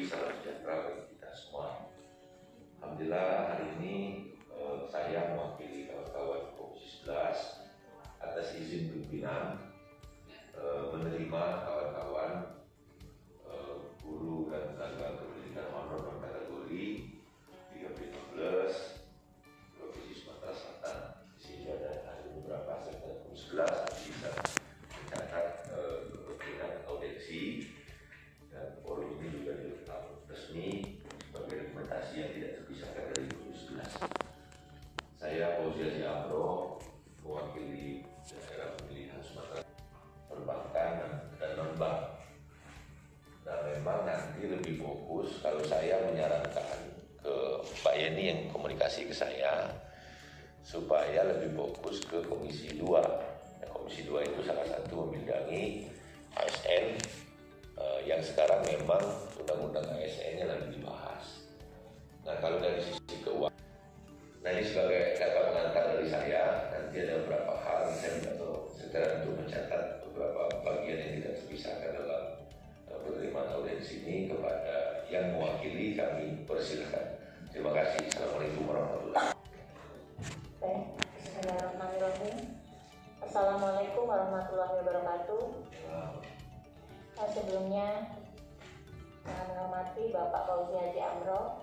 pagi, salam sejahtera bagi kita semua. Alhamdulillah hari ini saya mewakili kawan-kawan Komisi 11 atas izin pimpinan menerima kawan-kawan guru dan tenaga pendidikan honor berkategori 315 Provinsi Sumatera Selatan. Di sini ada beberapa sektor Komisi 11 bisa mencatat audensi, dan forum ini juga direkam resmi sebagai dokumentasi yang tidak terpisahkan dari Komisi 11. Saya Fauzi Haji Amro, mewakili daerah pemilihan Sumatera, perbankan dan non-bank. Nah, memang nanti lebih fokus kalau saya menyarankan ke Pak Yeni yang komunikasi ke saya supaya lebih fokus ke Komisi 2. Nah, Komisi 2 itu salah satu membidangi ASN yang sekarang memang undang-undang ASN-nya lagi dibahas. Nah, kalau dari sisi keuangan, nah ini sebagai kata pengantar dari saya, nanti ada beberapa hal yang saya minta tolong segera untuk mencatat beberapa bagian yang tidak terpisahkan dalam penerimaan audensi ini kepada yang mewakili, kami persilahkan. Terima kasih. Assalamualaikum warahmatullahi wabarakatuh. Baik, bismillahirrahmanirrahim. Assalamualaikum warahmatullahi wabarakatuh. Sebelumnya saya menghormati Bapak Fauzi Haji Amro,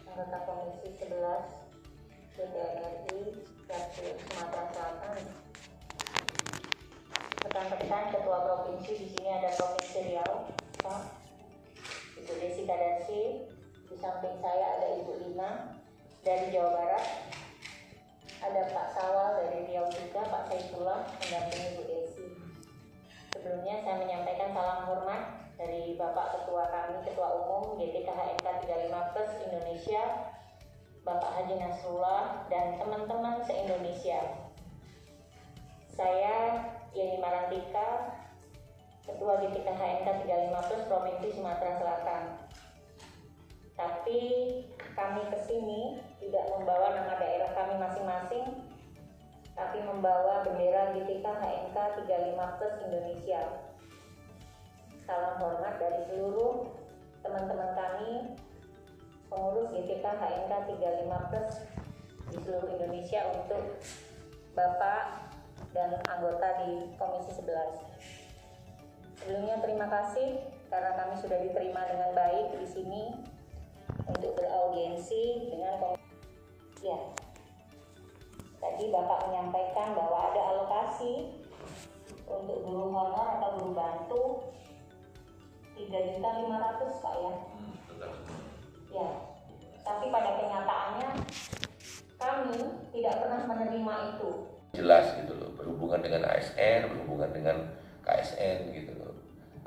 anggota Komisi 11 DPR RI Provinsi Sumatera Selatan. Rekan-rekan Ketua Provinsi, di sini ada Provinsi Riau, Pak Ibu Desi Kadarsi, di samping saya ada Ibu Lina dari Jawa Barat, ada Pak Sawal dari Riau juga, Pak Saifullah mendampingi Ibu Desi. Sebelumnya saya menyampaikan salam hormat dari Bapak Ketua kami, Ketua Umum GTKHNK 35+ Indonesia, Bapak Haji Nasrullah, dan teman-teman se-Indonesia. Saya Yeni Marantika, Ketua GTKHNK 35+ Provinsi Sumatera Selatan. Tapi kami kesini tidak membawa nama daerah kami masing-masing, tapi membawa bendera GTKHNK 35+ Indonesia. Salam hormat dari seluruh teman-teman kami, pengurus GTKHNK 35+ di seluruh Indonesia, untuk Bapak dan anggota di Komisi 11. Sebelumnya terima kasih karena kami sudah diterima dengan baik di sini untuk beraudiensi dengan komisi. Ya, tadi Bapak menyampaikan bahwa ada alokasi untuk guru honor atau guru bantu 3.500.000 Pak ya. Ya, tapi pada kenyataannya kami tidak pernah menerima itu. Jelas gitu loh, berhubungan dengan ASN, berhubungan dengan KSN gitu loh.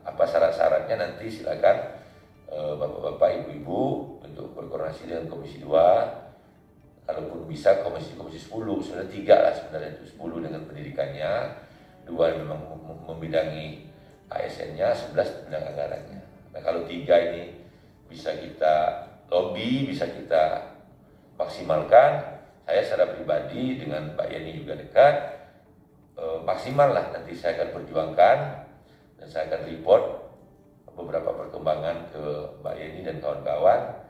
Apa syarat-syaratnya nanti silakan Bapak-bapak, Ibu-ibu untuk berkoordinasi dengan Komisi 2. Kalaupun bisa Komisi 10, sebenarnya 3 lah sebenarnya, itu 10 dengan pendidikannya, 2 memang membidangi ASN-nya, 11 bidang anggarannya. Nah, kalau 3 ini bisa kita lobby, bisa kita maksimalkan, saya secara pribadi dengan Pak Yeni juga dekat, maksimal lah nanti saya akan perjuangkan dan saya akan report beberapa perkembangan ke Mbak Yeni dan kawan-kawan,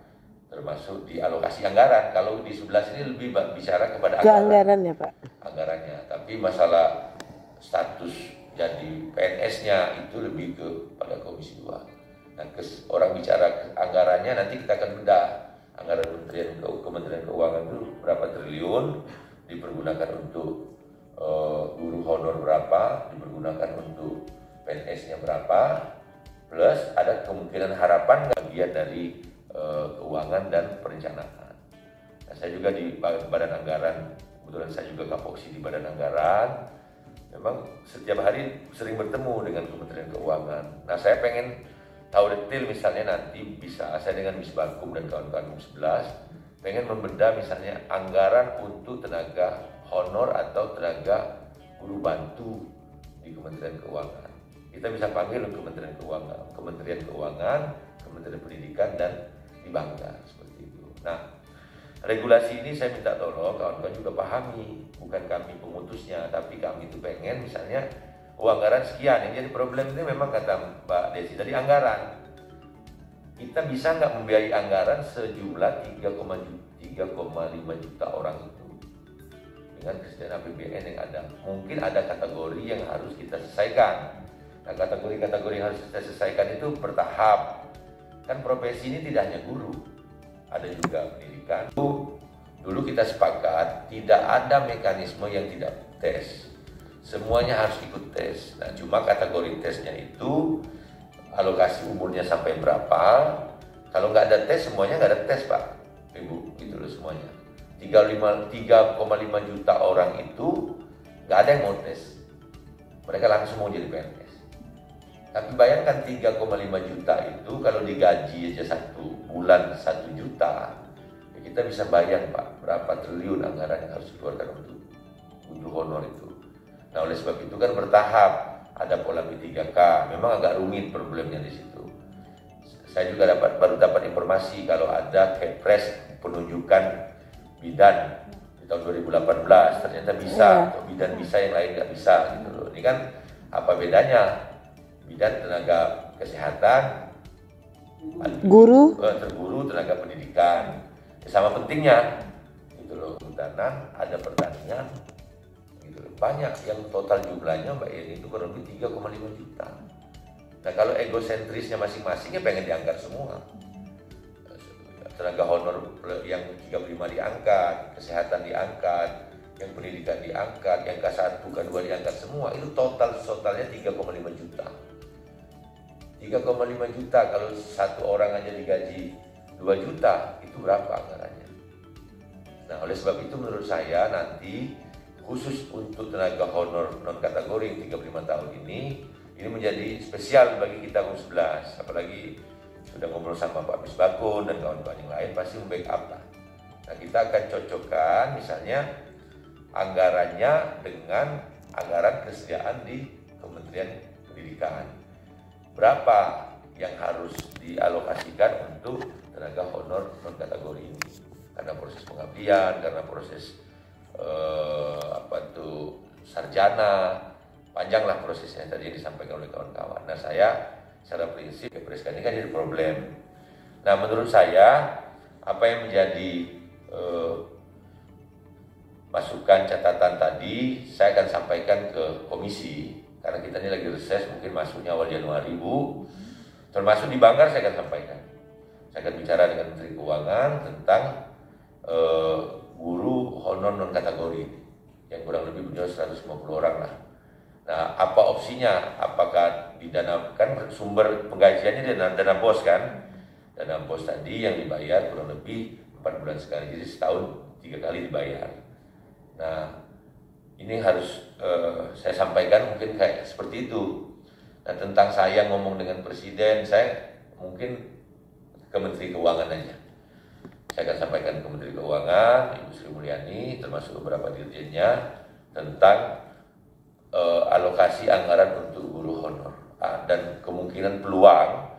termasuk di alokasi anggaran. Kalau di 11 ini lebih bicara kepada anggaran ya Pak. Anggarannya, tapi masalah status jadi PNS-nya itu lebih kepada Komisi 2. Nah, orang bicara anggarannya nanti kita akan bedah. Anggaran Kementerian Keuangan itu berapa triliun dipergunakan untuk guru honor berapa, dipergunakan untuk PNS-nya berapa, plus ada kemungkinan harapan bagian dari keuangan dan perencanaan. Nah, saya juga di Badan Anggaran, kebetulan saya juga kapoksi di Badan Anggaran. Memang setiap hari sering bertemu dengan Kementerian Keuangan. Nah, saya pengen tahu detail, misalnya nanti bisa saya dengan Misbakum dan kawan-kawan 11 pengen membedah misalnya anggaran untuk tenaga honor atau tenaga guru bantu di Kementerian Keuangan. Kita bisa panggil Kementerian Keuangan, Kementerian Pendidikan, dan di Bangga seperti itu. Nah, regulasi ini saya minta tolong kawan-kawan juga pahami, bukan kami pemutusnya, tapi kami itu pengen misalnya anggaran sekian. Yang jadi problem ini memang kata Mbak Desi tadi anggaran. kita bisa nggak membiayai anggaran sejumlah 3,5 juta orang itu dengan kesediaan APBN yang ada. Mungkin ada kategori yang harus kita selesaikan. Nah, kategori-kategori yang harus kita selesaikan itu bertahap. Kan profesi ini tidak hanya guru, ada juga pendidikan. Dulu kita sepakat tidak ada mekanisme yang tidak tes. Semuanya harus ikut tes. Nah, cuma kategori tesnya itu alokasi umurnya sampai berapa. Kalau nggak ada tes, semuanya nggak ada tes, Pak, Ibu, gitu loh semuanya. 3,5 juta orang itu nggak ada yang mau tes. Mereka langsung mau jadi PNS. Tapi bayangkan 3,5 juta itu kalau digaji aja 1 bulan 1 juta, ya kita bisa bayang, Pak, berapa triliun anggaran yang harus dikeluarkan untuk guru honor itu. Nah, oleh sebab itu kan bertahap, ada pola P3K, memang agak rumit problemnya di situ. Saya juga baru dapat informasi kalau ada kepres penunjukan bidan di tahun 2018, ternyata bisa, atau bidan bisa yang lain nggak bisa gitu loh. Ini kan apa bedanya? Bidan tenaga kesehatan, guru, terguru tenaga pendidikan, sama pentingnya gitu loh. Kehutanan, ada pertanian, gitu loh. Banyak yang total jumlahnya Mbak Yeni itu kurang lebih 3,5 juta. Nah, kalau egosentrisnya masing-masingnya pengen diangkat semua. Tenaga honor yang 35 diangkat, kesehatan diangkat, yang pendidikan diangkat, yang K1, K2 diangkat semua, itu totalnya 3,5 juta. 3,5 juta kalau satu orang aja digaji 2 juta, itu berapa anggarannya? Nah, oleh sebab itu menurut saya nanti khusus untuk tenaga honor non kategori yang 35 tahun ini menjadi spesial bagi kita Komisi 11, apalagi sudah ngobrol sama Pak Misbakun dan kawan-kawan yang lain pasti membackup lah. Nah, kita akan cocokkan misalnya anggarannya dengan anggaran kesediaan di Kementerian Pendidikan. Berapa yang harus dialokasikan untuk tenaga honor non kategori ini? Karena proses pengabdian, karena proses sarjana, panjanglah prosesnya tadi yang disampaikan oleh kawan-kawan. Nah, saya secara prinsip kepres ini kan jadi problem. Nah, menurut saya apa yang menjadi masukan catatan tadi saya akan sampaikan ke komisi, karena kita ini lagi reses, mungkin masuknya awal Januari, Bu. Termasuk di Banggar saya akan sampaikan. Saya akan bicara dengan Menteri Keuangan tentang guru honor non kategori yang kurang lebih beliau 150 orang lah. Nah, apa opsinya? Apakah didanakan, sumber penggajiannya dana BOS kan? Dana BOS tadi yang dibayar kurang lebih 4 bulan sekali, jadi setahun 3 kali dibayar. Nah, ini harus saya sampaikan mungkin kayak seperti itu. Nah, tentang saya ngomong dengan Presiden, saya mungkin ke Menteri Keuangan aja. Saya akan sampaikan ke Menteri Keuangan, Ibu Sri Mulyani, termasuk beberapa dirjennya, tentang alokasi anggaran untuk guru honor dan kemungkinan peluang.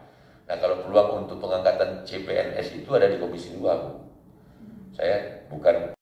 Nah, kalau peluang untuk pengangkatan CPNS itu ada di Komisi 2, Bu. Saya bukan